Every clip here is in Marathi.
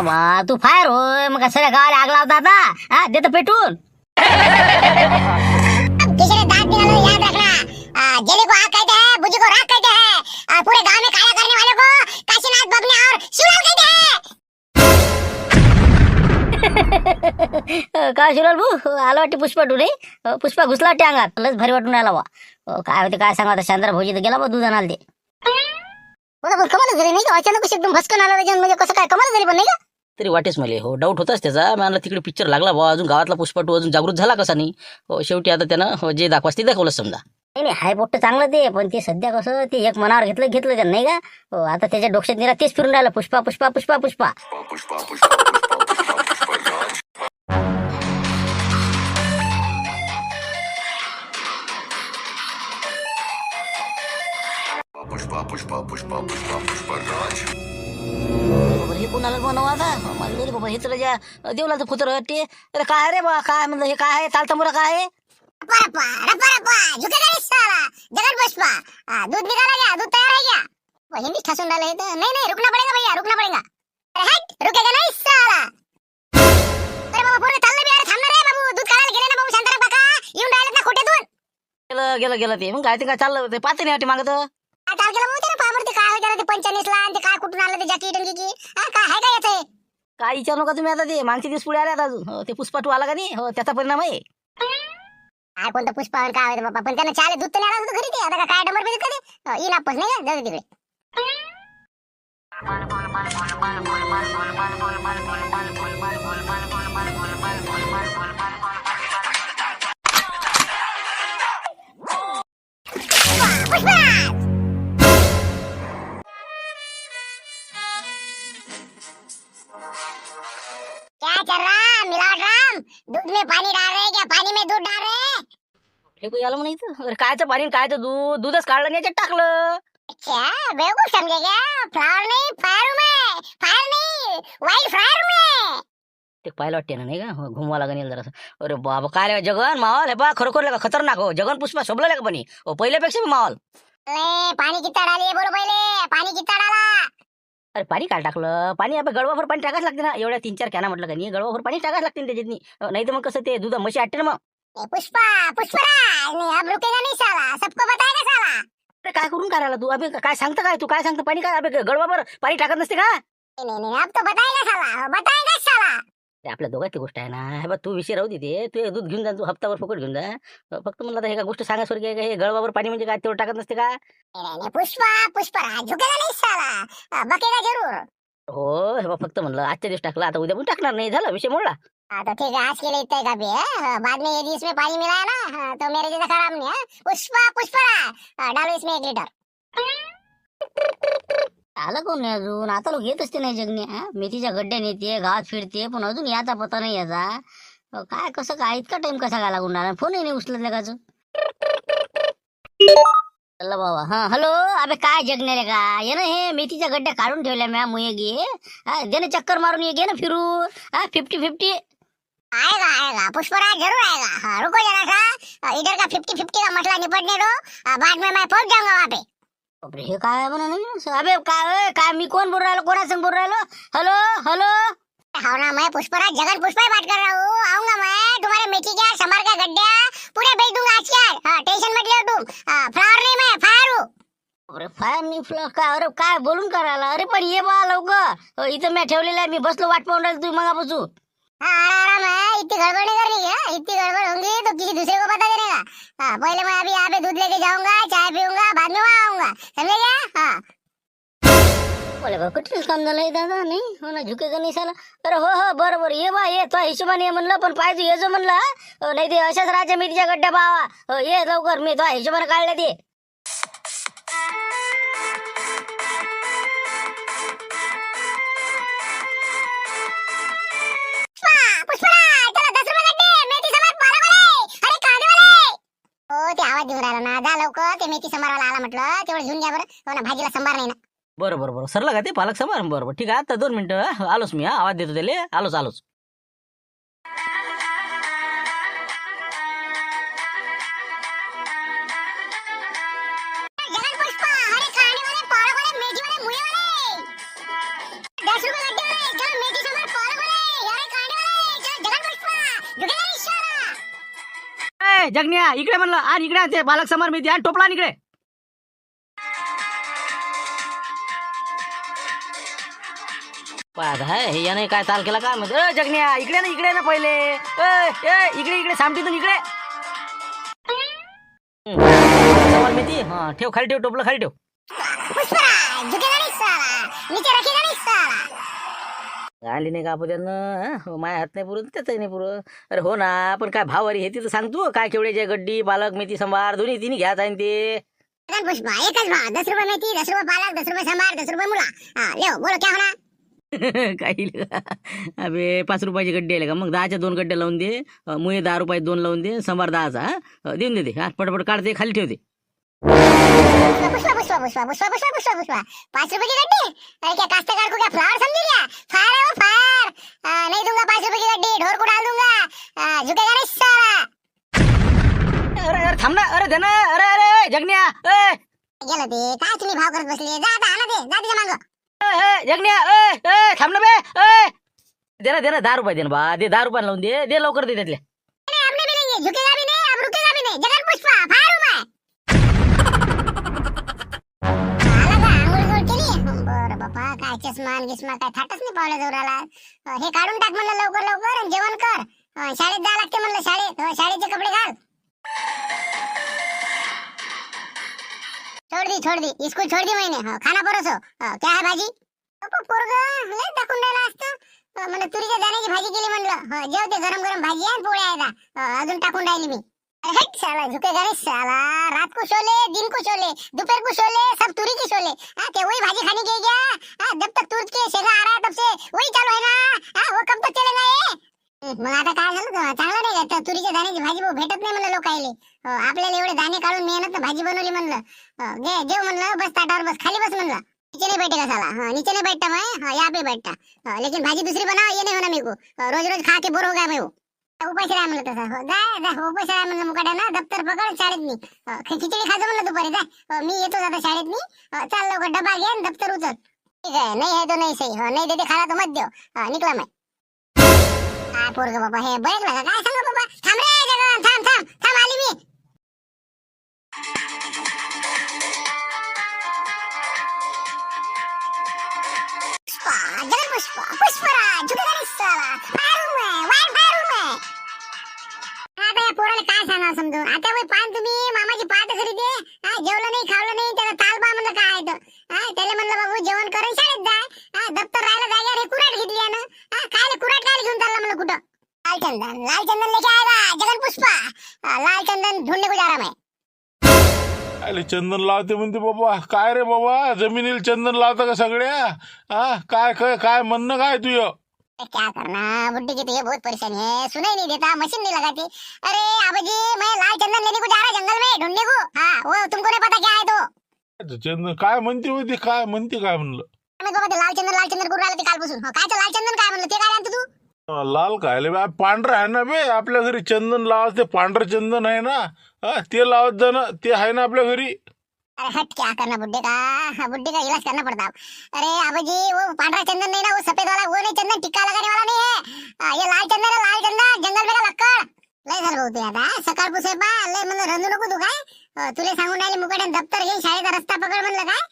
ना बा तू फायर होय मग सगळ्या गावाला आग लावता आता हा देतो पेटून किसी ने दांत निकालो याद रखना जले को आग कहते हैं बुझी को राख कहते हैं पूरे गांव में काला करने वाले को काशीनाथ बगने और शिवलाल कहते हैं काय शिरोल भाऊ आला वाटते पुष्पा टू रे पुष्पा घुसला वाटते अंगात लस भारी वाटून आला बा काय होते काय सांगा आता शांतरा भाऊजी तर गेला बा दूध आणाल ते कमाल झाली नाही का अचानक एकदम भस्कन आला म्हणजे कसं काय कमाल झाली पण नाही का तरी वाटेच मला हो डाऊट होताच त्याचा मला तिकडे पिक्चर लागला बा अजून गावातला पुष्पा टू अजून जागृत झाला कसा नाही हो शेवटी आता त्यानं जे दाखवास ते दाखवलं समजा नाही नाही हाय पोट्ट चांगलं ते पण ते सध्या कसं ते एक मनावर घेतलं का नाही का हो आता त्याच्या डोक्यात निरा तेच फिरून राहिलं पुष्पा पुष्पा पुष्पा पुष्पा हे कोणाला बनवा आता मला रे बाबा हे तर ज्या देवलाचं कुत्र ते अरे काय रे बा काय म्हणलं हे काय आहे चालता मुला काय आहे रपा झुकेगा नहीं साला जगत पुष्पा दूध निकाला गया दूध तैयार है क्या वो हिंदी ठसून डाले है तो नहीं रुकना पड़ेगा भैया रुकना पड़ेगा अरे हट रुकेगा नहीं साला अरे बाबा पूर्ण चालले बी अरे थांब ना रे बाबू दूध काढायला गेले ना बाबू शांताराम काका येऊन राहिलेत ना खोटे दूध गेलं ते मग काय ते काय चाललं ते पाहते नाही वाटे मागत चाल गेलं बाबू त्याला पावर ते काय होतं ते 45 ला आणि ते काय कुठून आलं ते जॅकेट आणि की काय आहे काय याचं काय विचारू नका तुम्ही आता ते मागचे दिवस पुढे आले आता अजून हो, ते पुष्पा टू आला का नाही हो त्याचा परिणाम आहे काय कोणतं पुष्पावर काय होतं बाबा पण त्यानं चाले दूध तर नाही आलं होतं घरी ते आता काय डंबर भेटत का ते येईल आपस नाही का जाऊ दे तिकडे क्या चल रहा मिलावट राम दूध में पानी डाल रहे क्या पानी में दूध डाल रहे हे कोणी आलं म्हणायचं अरे कायचं पाणी आणि कायचं दूध दूधच काढलं आणि याच्यात टाकलं अच्छा बेवकूफ समझे क्या फ्लावर नहीं फायर में फायर नहीं वाइल्ड फायर में ते पाहायला वाटते ना नाही का हो, घुमवा लागेल जरा अरे बाबा काय रे जगन माहोल हे बा खरोखर खतरनाक हो जगन पुष्पा शोभला का पण हो पहिल्यापेक्षा बी माहोल पानी कितना डालिए बोलो पहले पानी कितना डाला अरे पाणी काय टाकलं पाणी आपण गडवाभर पाणी टाकायच लागते ना एवढ्या 3-4 कॅना म्हटलं का नाही गडवाभर पाणी टाकायच लागते त्याच्यात नाही तर मग कसं ते दूध म्हशी आटते ना मग पुष्पा पुष्पराज नहीं अब रुकेगा नहीं साला सबको बताएगा साला अरे काय करून करायला तू अबे काय सांगतं काय तू काय सांगतं पाणी काय अबे गडवाभर पाणी टाकत नसते का नहीं अब तो बताएगा साला ते आपल्या दोघांची गोष्ट आहे ना हे बघ तू विषय राहू दे ते तू एक दूध घेऊन जा तू हप्तावर फुकट घेऊन जा फक्त म्हणलं हे का गोष्ट सांगायसारखी आहे का हे गडवाभर पाणी म्हणजे काय तेवढं टाकत नसते का नहीं पुष्पा पुष्पराज झुकेगा नहीं साला बकेगा जरूर हो हे बघ फक्त म्हणलं आजच्या दिवस टाकला आता उद्या पण टाकणार नाही झालं विषय मोडला हाँ तो ठीक है आज के लिए इतना ही काफी है बाद में यदि इसमें पानी मिला है ना तो मेरे जैसा खराब नहीं है पुष्पा पुष्पराज डालो इसमें 1 लीटर आलं कोण नाही अजून आता लोक येत असते नाही जगणे मेथीच्या गड्ड्याने येते गावात फिरते पण अजून याचा पत्ता नाही याचा काय कसं काय इतका टाइम कसा काय लागून राहिला फोनही नाही उचलत लगाच चला बाबा हा हॅलो अबे काय जगणे का ये ना हे मेथीच्या गड्ड्या काढून ठेवल्या म्या मुये घे दे ना चक्कर मारून ये घे ना फिरून 50-50 आएगा पुष्पराज जरूर आएगा हाँ रुको जरा सा इधर का 50-50 का मसला निपटने दो बाद में मैं पहुंच जाऊंगा वहाँ पे अबे हे काय म्हणा नाही अबे काय मी कोण बोल राहिलो कोणासंग बोल राहिलो हॅलो हॅलो हाँ ना मैं पुष्पराज जगन पुष्पा ही बात कर रहा हूँ आऊंगा मैं तुम्हारे मेथी के समर का गड्ढा पूरे बेच दूंगा आज के आज हाँ टेंशन मत लो तुम फ्लावर नहीं मैं फायर हूँ अरे फायर नाही फ्लॉ काय अरे काय बोलून करायला अरे पण ये बा लवकर इथं मी ठेवलेलं आहे मी बसलो वाट पाहून राहिलो तुम्ही मगापासून हाँ आराम है इतनी गड़बड़ नहीं करनी है इतनी गड़बड़ होंगी तो किसी दूसरे को बता देने का हाँ पहले मैं अभी यहाँ पे दूध लेके जाऊंगा चाय पीऊंगा बाद में वहाँ आऊंगा समझे क्या हाँ बोले बा कुठेच काम झालंय दादा नाही हो ना झुके का नाही साला अरे हो बरोबर ये बा ये तो हिशोबाने ये म्हणलं पण पाहिजे ये जो म्हणलं नाही ते अशाच राजा मेथीच्या गड्ड्या बावा हो ये लवकर मी तो हिशोबाने काढले ते आवाज देऊन राहिला ना जा लवकर ते मेथी संभारायला आला म्हटलं तेवढं घेऊन घ्या बरं हो ना भाजीला संभार नाही ना बरोबर सरला का ते पालक समार बरोबर ठीक आहे आता 2 मिनिटं आलोच मी आवाज देतो त्याले आलोच मेथी ए जगन्या इकडे म्हणलं आणि इकडे ते बालक समोर मी आणि टोपला आणि इकडे. पाहत आहे हे याने काय ताल केला का म्हणजे जगन्या इकडे ना पहिले इकडे इकडे सामटीतून इकडे. समोर मी ती हा ठेव खाली ठेव टोपलं खाली ठेव. पुष्पराज झुकेगा नहीं साला, नीचे रखेगा नहीं साला. आली नाही का आपण त्यांना माया हात नाही पुरत त्याचंही नाही पुरत. अरे हो ना पण काय भावारी हे तिथं सांगतो काय केवढ्याचे गड्डी पालक मेथी संभार दोन्ही तिन्ही घ्या जाईन ते. पुष्पा एकच भाव, 10 रुपये मेथी, 10 रुपये पालक, 10 रुपये संभार, 10 रुपये मुला. हाँ ले बोलो क्या होना. काही अबे 5 रुपयाची गड्डी आहे का मग 10च्या 2 गड्ड्या लावून दे. मुळे 10 रुपये 2 लावून दे. संभार 10चा देऊन दे ते पटपट काढते खाली ठेवते. पुष्पा पुष्पा पुष्पा पुष्पा पुष्पा पुष्पा पुष्पा 5 रुपए की गड्डी. अरे क्या काश्तकार को क्या फ्लावर समझी क्या. फायर है वो फायर. नहीं दूंगा 5 रुपए की गड्डी, ढोर को डाल दूंगा. झुकेगा नहीं साला. अरे अरे थांब ना अरे दे ना अरे अरे जगन्या गेलं ते काय तुम्ही भाव करत बसले. जा आता आणा ते, जा तिच्या मागं. जगन्या थांब ना बे दे ना 10 रुपये दे ना बा दे 10 रुपये लावून दे दे लवकर दे त्यातल्या. नहीं अब नहीं मिलेंगे, झुकेगा भी नहीं, अब रुकेगा भी नहीं. जगन पुष्पा फायर हूं मैं. आला का आंघोळ गोळ केली. बरं बापा काय चष्मा गिस्मा काय थाटच नाही पावल्या जोराला. हे काढून टाक म्हणलं लवकर लवकर आणि जेवण कर. शाळेत जा लागते म्हणलं शाळेत. शाळेचे कपडे घाल. छोड़ दी स्कूल छोड़ दी मैंने. खाना परोसो. क्या है भाजी. पोरग लय टाकून राहिला असतं. म्हणजे तुरीच्या दाण्याची भाजी केली म्हणलं. जेवते गरम गरम भाजी आहे पोळ्या आहे अजून टाकून राहिली मी. अरे हट साला झुकेगा नहीं साला. रात को शोले, दिन को शोले, दोपहर को शोले, सब तुरी की शोले. क्या वही भाजी खाने की क्या. जब तक तुर के शेंगा आ रहा है तब से वही चालू है ना. वो कब तक चलेगा ये. मग आता काय झालं चांगलं नाही का तुरीच्या दाण्याची भाजी भेटत नाही म्हणलं लोकायले. आपल्याला एवढे दाणे काढून मेहनत भाजी बनवली म्हणलं. जेव म्हणलं बस ताटावर बस खाली बस म्हणलं. नीचे नहीं बैठेगा साला. नीचे नहीं बैठता मैं यहाँ पे बैठता. लेकिन भाजी दूसरी बनाओ ये नहीं होना मेरे को. रोज रोज खा के बोर हो गया मैं. वो उपाशी राहा म्हणलं तसं. जा उपाशी राहा म्हणलं मुकाट्याना. दप्तर पकड शाळेत मी खिचडी खाजो म्हणलं दुपारी. जा मी येतो आता शाळेत मी. चाल लवकर डबा घे आणि दप्तर उचल. ठीक आहे नाही है तो नहीं सही. नहीं देते खाला तो मत देव. निकला मैं. काय पोरग बाबा हे बैठला का काय सांगा बाबा. थांब रे जगन थांब थांब थांब आली मी. जगन पुष्पा पुष्पराज झुकेगा नहीं साला. फायर हूं मैं, वाइल्ड फायर हूं मैं. आता या पोराला काय सांगा समजून. आता वय पान तुम्ही मामाची पाठ करी दे. जेवलं नाही खावलं नाही त्याला तालबा म्हणलं काय आहे तर. त्याला म्हणलं बाबू जेवण करून शाळेत जा. दप्तर राहिलं जाग्यावर हे कुराट घेतली यानं. काय कुराट काय घेऊन चालला म्हणलं कुठं. लालचंदन लेके आएगा जगन पुष्पा. लालचंदन ढूंढने को जा रहा मैं. अरे चंदन लावते म्हणते बाबा. काय रे बाबा जमिनीला चंदन लावता का सगळ्या. काय काय काय म्हणणं काय तुझं. क्या करना बुड्ढी की तो ये बहुत परेशानी है. सुनाई नहीं देता, मशीन नहीं लगाती. अरे आबाजी मैं लाल चंदन लेने को जा रहा जंगल में ढूंढने को. वो तुमको नहीं पता क्या है तो. चंदन काय म्हणते होती काय म्हणते काय म्हणलं. मैं बाबा लाल चंदन करून राहिला ते कालपासून. काय लाल चंदन काय म्हणलं ते काय आणतो तू. लाल काय बे पांढरं आहे ना बे. आपल्या घरी चंदन लावत ते पांढरं चंदन आहे ना. ते लावत जाणं ते आहे ना आपल्या घरी. अरे हट क्या करना बुड्ढे का इलाज करना पड़ता है. अरे आबाजी वो पांडरा चंदन नहीं ना, वो सफेद वाला वो नहीं चंदन टिक्का लगाने वाला नहीं है. ये लाल चंदन है, लाल चंदन जंगल में का लक्कड़. लय झालं होते आता सकाळ पुसे पा लय म्हणलं रंजू नको तू काय. तुला सांगून राहिली मुकाट्याने दप्तर घेऊन शाळेचा रस्ता पकड म्हणलं काय.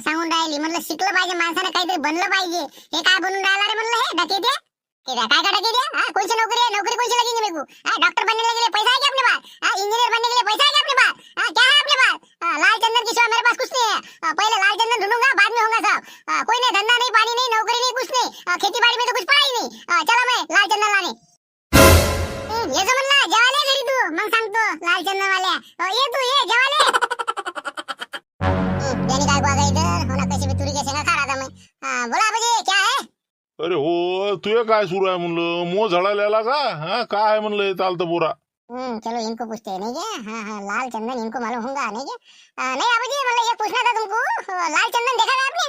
सांगून राहिली म्हणलं शिकलं पाहिजे माणसाने काहीतरी बनलं पाहिजे. हे काय बनून राहिला रे म्हणलं हे डकेते. काय का डकेते. कौन सी नौकरी है, नौकरी कौन सी लगेगी मेरे को. डॉक्टर बनने के लिए पैसा है क्या अपने पास. इंजीनियर बनने के लिए पैसा है क्या अपने पास. क्या है अपने पास. लाल चंदन की सिवा मेरे पास कुछ नहीं है. पहले लाल चंदन ढूंढूंगा बाद में होगा सब. कोई नहीं धंधा नहीं पानी नहीं नौकरी नहीं कुछ नहीं. खेती बाड़ी में तो कुछ पड़ा ही नहीं. चला मैं लाल चंदन लाने. ये जो म्हणला जेवाले घरी तू मग सांगतो लाल चंदन वाल्या. ये तू ये जेवाले. यानी काय गोगा इधर होना कशी भी तुरी के शेंगा खा रहा था मैं. बोला आबाजी क्या है. अरे हो तुझे काय सुरू आहे म्हणलं. मोह झळालेला का. काय आहे म्हणलं हे चालतं पुरा. चलो इनको पूछते हैं नहीं क्या. हाँ लाल चंदन इनको मालूम होगा नहीं क्या. नहीं आबाजी मतलब ये पूछना था तुमको. लाल चंदन देखा था आपने.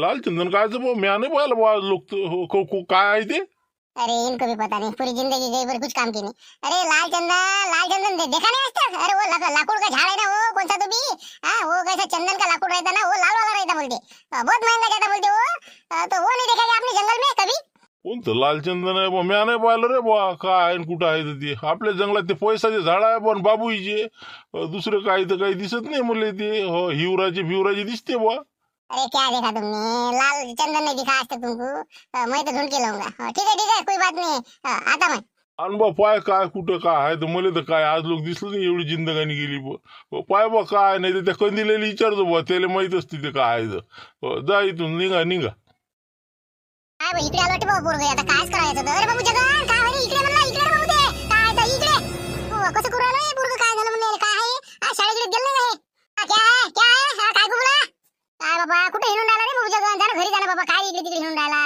लाल चंदन काय म्या नाही पाहिलं लोक काय आहे ते. अरे इनको भी पता नहीं, पूरी जिंदगी गई पर कुछ काम की नहीं. अरे लाल चंदन देखा नहीं आज तक. अरे वो लाकुड़ का झाड़ है ना वो कौन सा तो भी. वो कैसा चंदन का लाकुड़ रहता ना वो लाल वाला रहता बोलते. बहुत महंगा जाता बोलते वो. तो वो नहीं देखा क्या आपने जंगल में कभी. कोणतं लालचंदन आहे बा? म्या नाही पाहिलं रे बा. काय आहे न कुठं आहे तर ते आपल्या जंगलात ते पैसाचे झाड आहे पण बाबूईचे. दुसरं काही तर काही दिसत नाही मुले ते. हो हिवराचे फिवराचे दिसते बा. अरे क्या देखा तुमने, लाल चंदन नहीं दिखा आज तक तुमको? मैं तो ढूंढ के लाऊंगा। ठीक है कोई बात नहीं। आता मैं। आणि बा पाय काय कुठं काय आहे तर मला तर काय आज लोक दिसलं नाही एवढी जिंदगानी गेली बा. पाय बा काय नाही तर त्या कंदिलेली विचारतो बा त्याला माहित असते ते काय आहे तर. जा इथून निघा निघा. काय बाई, इकडे आलो वाटतं बाबा पोरगं. आता कायच करायचं होतं? अरे बाबू जगन, काय म्हणे इकडे म्हणला, इकडे रे बाबू ते. काय आहे ते इकडे? हो, कसं करू राहिलं हे पोरगं? काय झालं म्हणले? काय आहे? शाळेकडे गेलं नाही का हे? क्या है? क्या है? काय गुबला? काय बाबा कुठे हिंडून राहिला रे बाबू जगन? जा घरी जा ना बाबा. काय इकडे तिकडे हिंडून राहिला?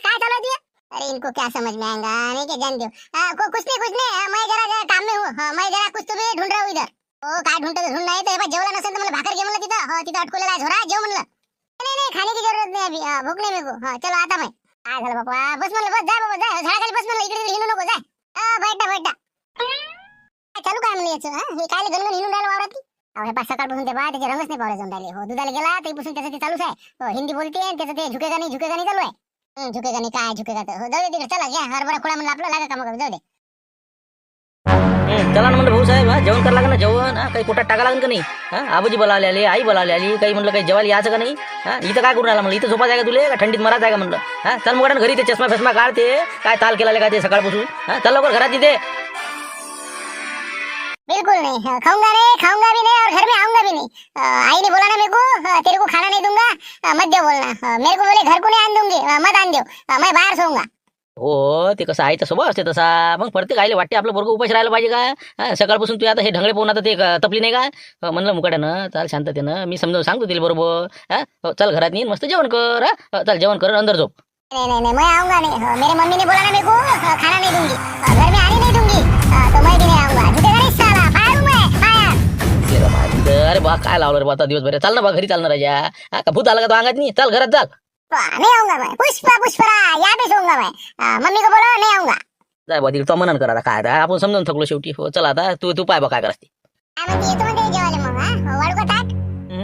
काय चालू आहे ते? अरे इनको क्या समझ में आएगा? नहीं क्या जान दो। कुछ नहीं। मैं जरा काम में हूँ। मैं जरा कुछ तो भी ढूंढ रहा हूँ इधर। ओ काय ढूंढतो ढूंढ नाही तर जेवला नसेल तर मला भाकर घे म्हणलं तिथं. तिथं अटकलेला आहे झोरा, जेव म्हणलं. नहीं खाने की जरूरत नहीं अभी। भूख नहीं मेरे को। चलो आता मैं. काय झालं बाबा? बस म्हणलं, बस जा बाबा जा. झाडाखाली बस म्हणलं, इकडे तिकडे हिंडू नको. जा बैठा. काय चालू काय म्हणलं याचं? हे काय गणगण हिंडून राहिलं वावरात? अहो हे 5 सकाळपासून ते बा त्याचे रंगच नाही पावले जाऊन राहिले. हो दुधाला गेला तेपासून त्याचं ते चालूच आहे. हो हिंदी बोलते आणि त्याचं ते झुकेगा नाही चालू आहे. झुकेगा नाही काय झुकेगा तर. हो जाऊ दे तिकडे. चला घ्या हरभरा खोळा म्हणलं आपलं लागा काम करू. जाऊ दे. चला ना म्हणलं भाऊ साहेब, जेवण करावं लागेल ना जेवण. काही पोटात टाका लागेल का नाही? आबोजी बोलावले आले, आई बोलावले आली. काही म्हणलं काही जेवायला यायचं का नाही? इथं काय करून राहिला म्हणलं? इथं झोपा जायगा तुले का थंडीत मरायचं आहे का म्हणलं? चल मग घरी ते चष्मा फेसमा काढते. काय ताल केला काय ते सकाळपासून? चल लवकर घरात इथे. बिल्कुल नहीं। खाऊंगा भी नहीं और घर में आऊंगा भी नहीं। आई ने बोला ना मेरे को, तेरे को खाना नहीं दूंगा, मत दे बोलना। मेरे को बोले घर को नहीं आन दूंगी, मत आन दो, मैं बाहर सोऊंगा। हो ते कसं आईचा स्वभाव असते तसा. मग प्रत्येक आईला वाटते आपलं बरोबर उपाशी राहायला पाहिजे का? सकाळपासून तू आता हे ढंगळे पाहून आता ते तपली नाही का? म्हणलं मुकाट्यानं चाल शांततेनं मी समजावून सांगतो तिला बरोबर. चल घरात येईन मस्त जेवण कर. चल जेवण कर अंदर झोप. नहीं मैं आऊंगा नहीं। मेरे मम्मी ने बोला ना मेरे को, खाना नहीं दूंगी, घर में आने नहीं दूंगी, तो मैं भी नहीं आऊंगा। झुकेगा नहीं साला, फायर हूं मैं, फायर। अरे बा काय लावलं रे बा आता दिवसभर? चाल ना बा घरी चालणार राजा. का भूत आलं का तो अंगात? नाही चल घरात चाल. नहीं आऊंगा मैं। पुष्परा यहाँ पे सोऊंगा मैं। मम्मी को बोलो नहीं आऊंगा। जाय बा तिकडे तो मनन करा काय आता आपण समजून थकलो शेवटी. हो चल आता तू पाय बा काय करते. काय म्हणते येतो म्हणते जेवायला मग? वाढू का ताट?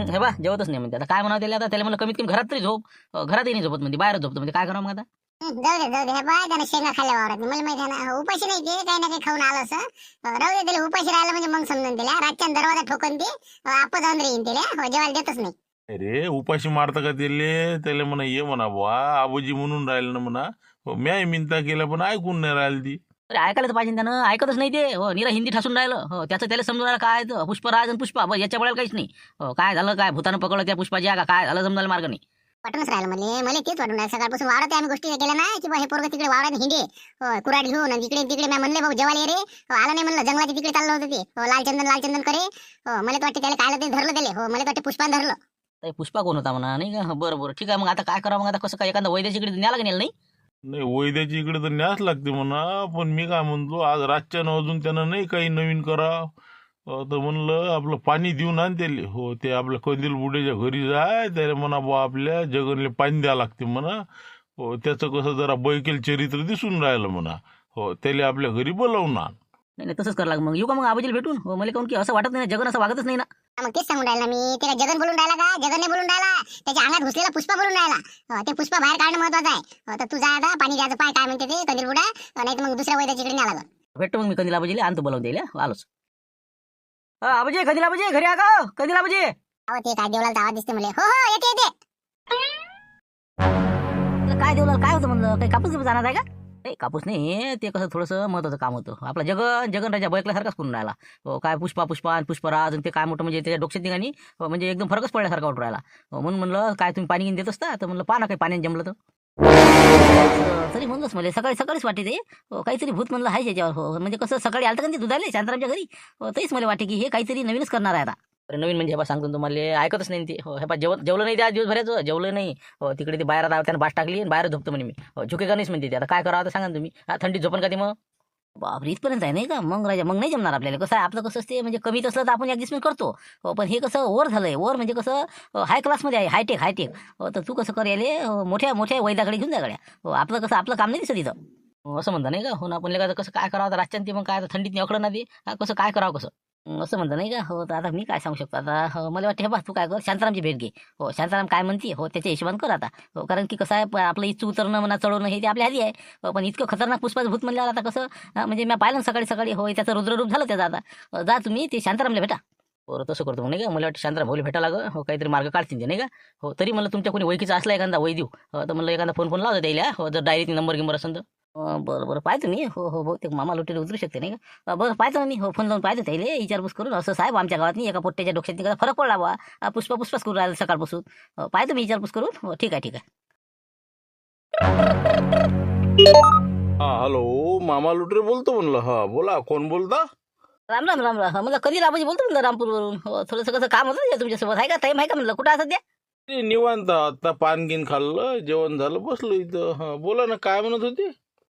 हे बा जेवतच नाही म्हणते. आता काय म्हणावं त्याला? आता त्याला म्हणलं कमीत कमी घरात तरी झोप. घरातही नाही झोपत म्हणते, बाहेरच झोपतो म्हणजे. काय करावं मग आता? जाऊ दे हे बाय त्यानं शेंगा खाल्ल्या वावरात. मला माहिती आहे ना उपाशी नाही ते, काही ना काही खाऊन आलं असं. राहू दे त्याला. उपाशी राहिलं म्हणजे मग समजून त्याला रातच्या दरवाजा ठोकन ते आपण जाऊन येईन त्याला. जेवायला देतच नाही. अरे उपाशी मारता का त्याला म्हणा ये म्हणा बुवा. आबोजी म्हणून राहिलं ना म्हणा. म्याही मिनता केल्या पण ऐकून नाही राहिली ती. अरे ऐकायला तर पाहिजे त्यानं. ऐकतच नाही ते. हो निरा हिंदी ठासून राहिलं. हो त्याचं त्याला समजून राहिलं काय आहे पुष्पराज आणि पुष्पा बस याच्या वेळेला काहीच नाही. हो काय झालं काय भूतानं पकडलं त्या पुष्पाची का काय झालं समजायला मार्ग नाही. वाटूनच राहिलं मला तेच वाटून राहिलं. सकाळपासून वावरात आम्ही गोष्टी केल्या ना की हे पोरग तिकडे वावरात हिंडे कुराड घेऊन आणि इकडे तिकडे. मी म्हणले भाऊ जेवायला ये रे. आला नाही म्हणलं. जंगलाच्या तिकडे चाललं होतं ते. लालचंदन करे. मला तर वाटतं त्याला काय ते धरलं त्याला. हो मला तर वाटतं पुष्पान धरलं. अरे पुष्पा कोण होता म्हणा नाही का? बरं ठीक आहे मग आता काय करावं? मग आता कसं काय एखादा वैद्याच्याकडे न्यायला का नेलं नाही? नाही वैद्याची इकडे तर न्यास लागते म्हणा. पण मी काय म्हणतो आज रातच्या अजून त्यानं नाही काही नवीन करा तर म्हणलं आपलं पाणी देऊन आण त्याले. हो ते आपल्या कंदील बुड्याच्या घरी जाय त्याला म्हणा बा आपल्या जगनले पाणी द्यावं लागते म्हणा. हो त्याचं कसं जरा बैकेल चरित्र दिसून राहिलं म्हणा. हो त्याला आपल्या घरी बोलावून आण. नाही तसंच करावं लागलं. मग येऊ का मग आबाजीला भेटून? हो मला काऊन की असं वाटत नाही ना, जगन असं वागतच नाही ना. मग तेच सांगून राहिला मी. त्याला जगन बोलून राहिला का? जगन नाही बोलून राहिला. त्याच्या अंगात घुसलेला पुष्पा बोलून राहिला. ते पुष्पा बाहेर काढणं महत्वाचं आहे. तर तू जा आता पाणी द्यायचं पाय काय म्हणते ते कंदील बुडा. नाही तर मग दुसऱ्या वैद्याच्याकडे न्यावं लागलं. भेटतो मग मी कंदील आबाजीला आणतो बोलावून द्यायला. आलोच. आबाजी कंदील आबाजी घरी आ का? कंदील आबाजी. अहो ते काय देवलाचा आवाज दिसते मला. हो येते. काय देवला काय होतं म्हणलं? काही कापूस जाणार आहे का? नाही कापूस नाही. ते कसं थोडंसं महत्वाचं काम होतं. आपला जगन राजा बैकल्यासारखाच करून राहिला. हो काय पुष्पा आणि पुष्पराज आणि ते काय मोठं म्हणजे त्याच्या डोक्यात ठिकाणी म्हणजे एकदम फरकच पडल्यासारखा वाटून राहिला. म्हणून म्हणलं काय तुम्ही पाणी घेऊन देत असता तर म्हणलं पाहा ना काही पाण्याने जमलं तर. तरी म्हणलंच मला सकाळीच वाटे ते काहीतरी भूत म्हणलं आहे त्याच्यावर. हो म्हणजे कसं सकाळी आलं का ते दुधाले शांतारामच्या घरी. तेच मला वाटे की हे काहीतरी नवीनच करणार आहे आता. अरे नवीन म्हणजे हे सांगतो तुम्हाला ऐकतच नाही ते. हो हे जेवलं नाही त्या दिवसभराचं जेवलं नाही. हो तिकडे ते बाहेर त्यानं बास टाकली आणि बाहेर झोपतो म्हणे मी. झुकेगा नाहीच म्हणते ते. आता काय करावं आता सांगा तुम्ही. थंडीत झोपण का ते? मग बापरे इथपर्यंत आहे नाही का? मग राजा मग नाही जमणार आपल्याला. कसं आहे आपलं कसं असते म्हणजे कमीत असलं तर आपण ॲडजस्टमेंट करतो. पण हे कसं ओव्हर झालंय. ओव्हर म्हणजे कसं हाय क्लासमध्ये आहे. हायटेक. तर तू कसं कर याले मोठ्या वैद्याकडे घेऊन जा गड्या. आपलं कसं आपलं काम नाही दिसत इथं. असं म्हणता नाही का? हो ना आपण कसं काय करावं रातच्या ते. मग काय थंडीत अकडं ना ते. कसं काय करावं कसं असं म्हणतं नाही का? हो तर आता मी काय सांगू शकतो आता? मला वाटतं हे बा तू काय कर, शांतारामची भेट घे. हो शांताराम काय म्हणते हो त्याच्या हिशोबाने कर आता. हो कारण की कसं आहे आपलं इथं उतरणं म्हणा चढवणं हे ते आपल्या हाती आहे. पण इतकं खतरनाक पुष्पाचं भूत म्हणल्यावर आता कसं म्हणजे मी पाहिलं ना सकाळी सकाळी हो त्याचं रुद्ररूप झालं त्याचं आता. जा तुम्ही ते शांतारामला भेटा. बरं तसं करतो मग नाही का? मला वाटतं शांताराम भाऊला भेटा लागं हो काहीतरी मार्ग काढतील ते नाही का? हो तरी मला तुमच्या कोणी ओळखीचा असला एखादा वय देऊ तर मला एखादा फोन लावतो त्याला हो जर डायरीत नंबर गिंबर असेल तर. बरं बरं पाहतो मी. हो हो बहुतेक मामा लोटीला उतरू शकते नाही का? बरं पाहतो मी. हो फोन लावून पाहतो त्याला विचारपूस करून असं साहेब आमच्या गावात नाही एका पोट्ट्याच्या डोक्यात कसा फरक पडला बा पुष्पाच करून राहिला सकाळपासून. पाहतो मी विचारपूस करून. हो ठीक आहे ठीक आहे. हा हॅलो मामा लुटरे बोलतो म्हणलं. हा बोला कोण बोलता? राम राम राम राम. मला कधी राबाजी बोलतो म्हणलं रामपूरवरून. हो थोडंसं कसं काम होतं ना तुमच्यासोबत आहे का? टाईम आहे का म्हणलं? कुठं आहे सध्या? ते निवांत आता पान गिन खाल्लं जेवण झालं बसलो इथं. हा बोला ना काय म्हणत होते?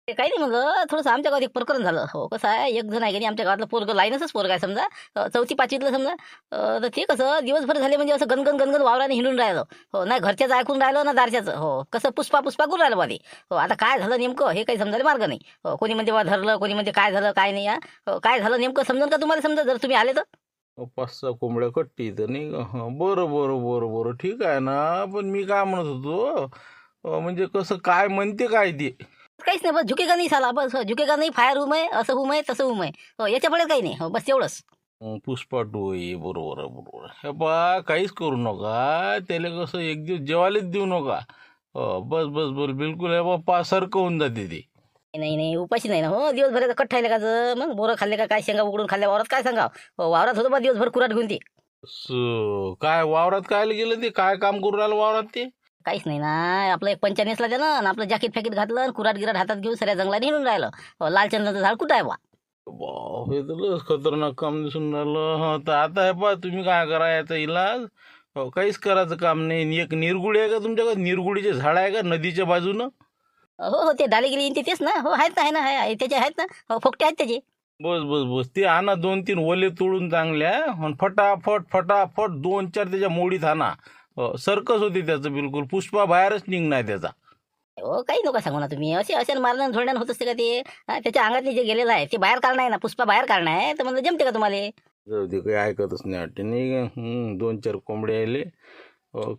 ते काही नाही म्हणलं थोडंसं आमच्या गावात एक प्रकरण झालं. हो कसं आहे एक जण आहे की नाही आमच्या गावातलं पोरगं लाईनच पोरग आहे समजा. चौथी पाचवीतलं समजा. तर ते कसं दिवसभर झाले म्हणजे असं गणगण गणगण वावराने हिंडून राहिलं. हो नाही घरच्याचं ऐकून राहिलं ना दारच्याचं. हो कसं पुष्पा करून राहिलं बा ते. हो आता काय झालं नेमकं हे काही समजायला मार्ग नाही. हो कोणी म्हणते बा धरलं कोणी म्हणते काय झालं काय नाही. हो काय झालं नेमकं समजून का तुम्हाला समजा जर तुम्ही आले तर? 5-6 कोंबड्या कट्टी तर नाही का? हं, बरं ठीक आहे ना. पण मी काय म्हणत होतो म्हणजे कसं काय म्हणते काय ते? काहीच नाही बस झुकेगा नाही साला बस. हो, झुकेगा नाही फायर रूम आहे असं रूम आहे तसं रूम आहे. हो याच्या पुढे काही नाही. हो बस एवढंच. पुष्पा टू आहे बरोबर आहे बरोबर आहे. हे बा काहीच करू नका त्याला कसं एक दिवस जेवायलाच देऊ नका. बस बस बस बिलकुल हे बा पासारखं होऊन जाते ते. नाही नाही उपाशी नाही ना. हो दिवसभर कट खायले का मग बोरं खाल्ले का काय शेंगा उकडून खाल्ल्या वावरात काय सांगा. हो वावरात होतं बा दिवसभर कुराट घेऊन ते. काय वावरात काय गेलं ते काय काम करू राहिलं वावरात ते? काहीच नाही ना. आपलं एक पंचानेसला त्यानं आणि आपलं जॅकेट फॅकेट घातलं आणि कुराट गिराट हातात घेऊन सऱ्या जंगलात हिंडून राहिलं. हो लाल चंदनाचं झाड कुठं आहे बा? हे तर लस खतरनाक काम दिसून राहिलं. हा तर आता हे पहा तुम्ही काय करा याचा इलाज. हो काहीच करायचं काम नाही. एक निरगुडी आहे का तुमच्याकडे? निरगुडीचे झाड आहे का नदीच्या बाजूनं? हो हो ते डाले गेली तेच ना. हो आहेत ना आहे ना आहे त्याचे आहेत ना. हो फोकटे आहेत त्याचे. बस बस बस ते आणा 2-3 ओले तोडून चांगल्या आणि फटाफट 2-4 त्याच्या मोडीत आणा. सर्कस होती त्याचं बिलकुल. पुष्पा बाहेरच निघणार त्याचा. हो काही नका सांगू ना तुम्ही. असे मारण्यानं झोडण्यानं होत असते का ते? त्याच्या अंगातले जे गेलेलं आहे ते बाहेर काढणं आहे ना. पुष्पा बाहेर काढणं आहे तर म्हणलं जमते का तुम्हाला? जाऊ दे काही ऐकतच नाही वाटते नाही का? 2-4 कोंबडे आले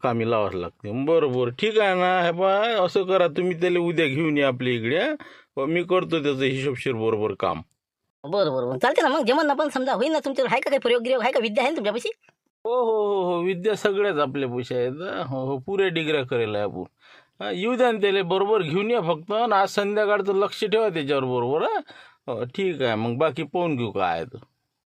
कामी लावाच लागते. बरं ठीक आहे ना. हे बा असं करा तुम्ही त्याला उद्या घेऊन या आपल्या इकडे. मी करतो त्याचं हिशोबशीर बरोबर काम. बरं चालते ना मग जमन ना. पण समजा होईल ना तुमच्याकडे आहे का काही प्रयोग गिरयोग आहे का? विद्या आहे ना तुमच्यापाशी? हो विद्या सगळ्याच आपल्या पैसे आहेत. हो पुऱ्या डिग्र्या करेल आहे आपण. येऊ द्या ना त्याला बरोबर घेऊन या फक्त. आणि आज संध्याकाळचं लक्ष ठेवा त्याच्यावर बरोबर. ठीक आहे मग बाकी पाहून घेऊ काय आहे तर.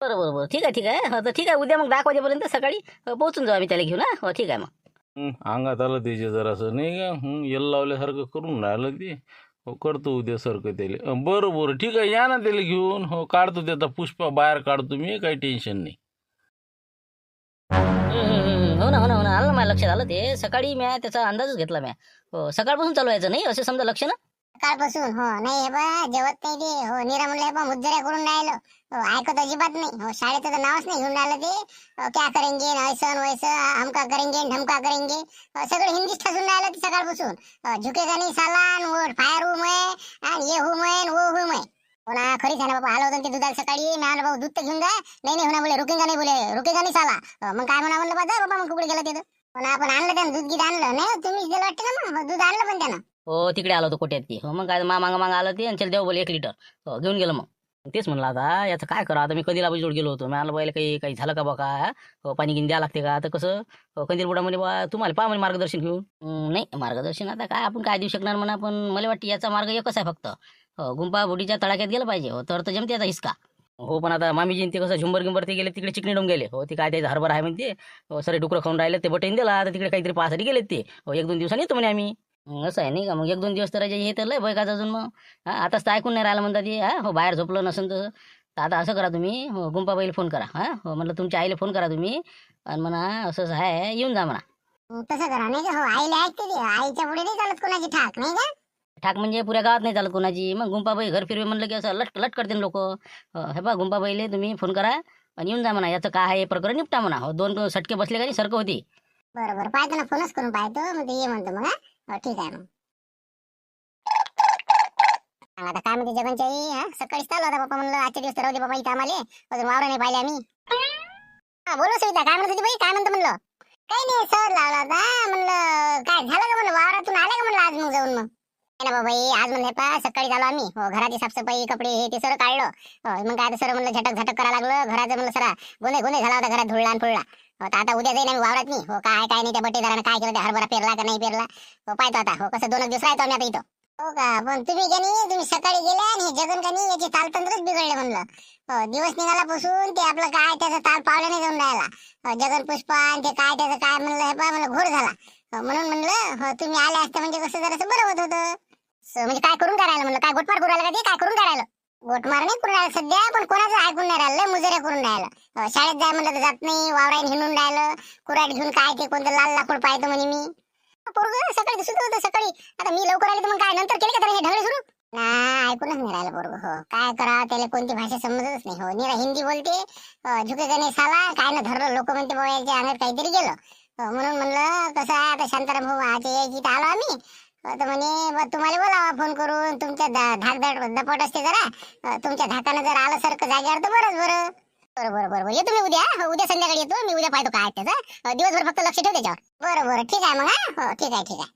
बरं ठीक आहे. हो तर ठीक आहे उद्या मग 10 वाजेपर्यंत सकाळी पोहोचून जाऊ आम्ही त्याला घेऊन. हो ठीक आहे मग. अंगात आलं त्याचे जरासं नाही का? येल लावल्यासारखं करून राहिलं ते. हो करतो उद्या सारखं त्याला. बरं ठीक आहे या ना त्याला घेऊन. हो काढतो त्याचा पुष्पा बाहेर काढतो मी काही टेन्शन नाही. हो ना आलं ना माझ्या लक्षात आलं ते. सकाळी म्या त्याचा अंदाजच घेतला म्या. हो सकाळपासून चालू व्हायचं नाही असं समजा लक्ष ना. सकाळपासून हो नाही हे बा जेवत नाही ते. हो निरा म्हणलं हे बा मुज्जऱ्या करून राहिलं. हो ऐकत अजिबात नाही. हो शाळेत तर नावच नाही घेऊन राहिलं ते. क्या करेंगे ऐसन वैसन हमका करेंगे ढमका करेंगे. सगळं हिंदीच ठसून राहिलं ते सकाळपासून. झुकेगा नाही साला वो फायर रूम आहे आणि ये हुम आहे वो हुम आहे. हो ना खरीच आहे ना बाबा. आलं होतं ते दुधाला सकाळी. मी आलं भाऊ दूध तर घेऊन जा. नाही होणार बोले रुकेगा नाही साला. मग काय म्हणा म्हणलं बाबा मग कुठे गेलं ते. हो ना आपण आणलं त्यानं दूध गीत आणलं नाही तुम्हीच दिलं वाटतं ना मग दूध आणलं पण त्यानं. हो तिकडे आलो होतो कोट्यात ती. हो मग काय माग आलं ते आणि चल देव बोल 1 लिटर. हो घेऊन गेलं मग. तेच म्हणलं आता याचं काय करा. आता मी कधी लाभाजोड गेलो होतो. मी आलं बायला काही झालं का बा का? हो पाणी गिन द्या लागते का? आता कसं कंदील बुडा म्हणे बा तुम्हाला पहा म्हणे मार्गदर्शन घेऊन. नाही मार्गदर्शन आता काय आपण काय देऊ शकणार म्हणा. पण मला वाटतं याचा मार्ग एकच आहे फक्त. गुंपा बुडीच्या तडाख्यात गेलं पाहिजे. हो तर जमते आता हिसका. हो पण आता मामीजी ते कसं झुंबर गिंबर ते गेले तिकडे चिकणी डोंग गेले. हो ते काय त्याचं हरभर आहे म्हणते. हो सरे डुकरं खाऊन राहिले ते बटन दिला. आता तिकडे काहीतरी पाहासाठी गेलेत ते. हो 1-2 दिवसांनी येतो म्हणे आम्ही. असं आहे नाही का? मग 1-2 दिवस तर हे तर लय बैकाच अजून मग. आताच तर ऐकून नाही राहिलं म्हणतात ते. हो बाहेर झोपलं नसेल तर आता असं करा तुम्ही. हो गुंपाबाईला फोन करा. हो म्हणलं तुमच्या आईला फोन करा तुम्ही आणि म्हणा असं आहे येऊन जा म्हणा. तसं करा नाही का? हो आईला ऐकते ते. आईच्या पुढे नाही चालत कोणाची ठाक नाही का? ठाक म्हणजे पुऱ्या गावात नाही चालत कोणाची. मग गुंपाबाई घर फिरवे म्हणलं की असं लट करते लोक. हे बा गुंपाबाईले तुम्ही फोन करा आणि येऊन जा म्हणा. याचं काय आहे प्रकरण निपटा म्हणा. हो 2 सटके बसले का नाही सारखं होती. बरोबर पाहतो ना फोनच करून पाहतो मग ते ये म्हणतो मग. ठीक आहे मग. आता काय म्हणते जगनच्या आई, हा सकाळीच चालू होता पप्पा, म्हणलं आजच्या दिवस तर राहू दे बाबा इथं आम्हाला, अजून वावर नाही पाहिले आम्ही. हा बोलो सुविधा, काय म्हणत होती बाई, काय म्हणतो म्हणलं? काही नाही, सहज लावला होता म्हणलं. काय झालं का म्हणलं, वावरातून आले का म्हणलं आज मग जाऊन? मग नाही ना बाबाई, आज म्हणलं पा सकाळी झालो आम्ही. हो, घराची साफसफाई, कपडे हे ते सर काढलं. मग काय सर म्हणलं झटक झटक करायला लागलं घराचं, म्हणलं सरा गोंधळ गोंधळ झाला होता घरात, धुळला आणि फुळला. हो, तर आता उद्या जाईन आम्ही वावरात नाही. हो, काय काय नाही त्या बटेदारानं काय केलं, त्या हरभरा पेरला का नाही पेरला, हो पाहतो आता. हो, कसं 2 दिवस राहतो आम्ही आता इथं. हो का, पण तुम्ही का नाही, तुम्ही सकाळी गेले आणि हे जगन का नाही याचे तालतंत्रच बिघडले म्हणलं. हो, दिवस निघाल्यापासून ते आपलं काय त्याचा ताल पावला नाही जाऊन राहिला. जगन पुष्पा आणि ते काय त्याचं काय म्हणलं हे पा मला घोर झाला. म्हणून म्हणलं तुम्ही आले असते म्हणजे कसं जरासं बरं होत होतं. म्हणजे काय करून काय राहिलं म्हणलं, काय गोटमार करून राहिलं का ते, काय करून काय राहिलं? गोटमार नाही करून राहिलं सध्या, पण कोणाचं ऐकून नाही राहिलं, मुजऱ्या करून राहिलं. शाळेत जाय म्हणलं तर जात नाही, वावराईन हिंडून राहिलं, कुऱ्हाड घेऊन काय ते कोणतं लाल लाकूड पाहतो म्हणे मी. पोरगं सकाळी दिसत होतं सकाळी, आता मी लवकर आले तर मग काय नंतर केले का त्याला हे ढगळे सुरू? ना ऐकूनच नाही राहिलं पोरगं. हो, काय करावं त्याला, कोणती भाषा समजतच नाही. हो, निरा हिंदी बोलते, झुके गणे साला काय ना धरलं, लोक म्हणते बाबा याच्या अंगात काहीतरी गेलं. म्हणून म्हणलं कसं आहे आता शांताराम भाऊ आजच्या यायची इथं आलो आम्ही. तर म्हणे तुम्हाला बोलावा फोन करून, तुमच्या धाक दपट असते जरा, तुमच्या धाकानं जर आलं सारखं जागेवर तर बरंच बरं. बरं बरं येतो मी उद्या. उद्या संध्याकाळी येतो मी, उद्या पाहतो काय त्याचं, दिवसभर फक्त लक्ष ठेव त्याच्यावर. बरं ठीक आहे मग. हा, हो ठीक आहे.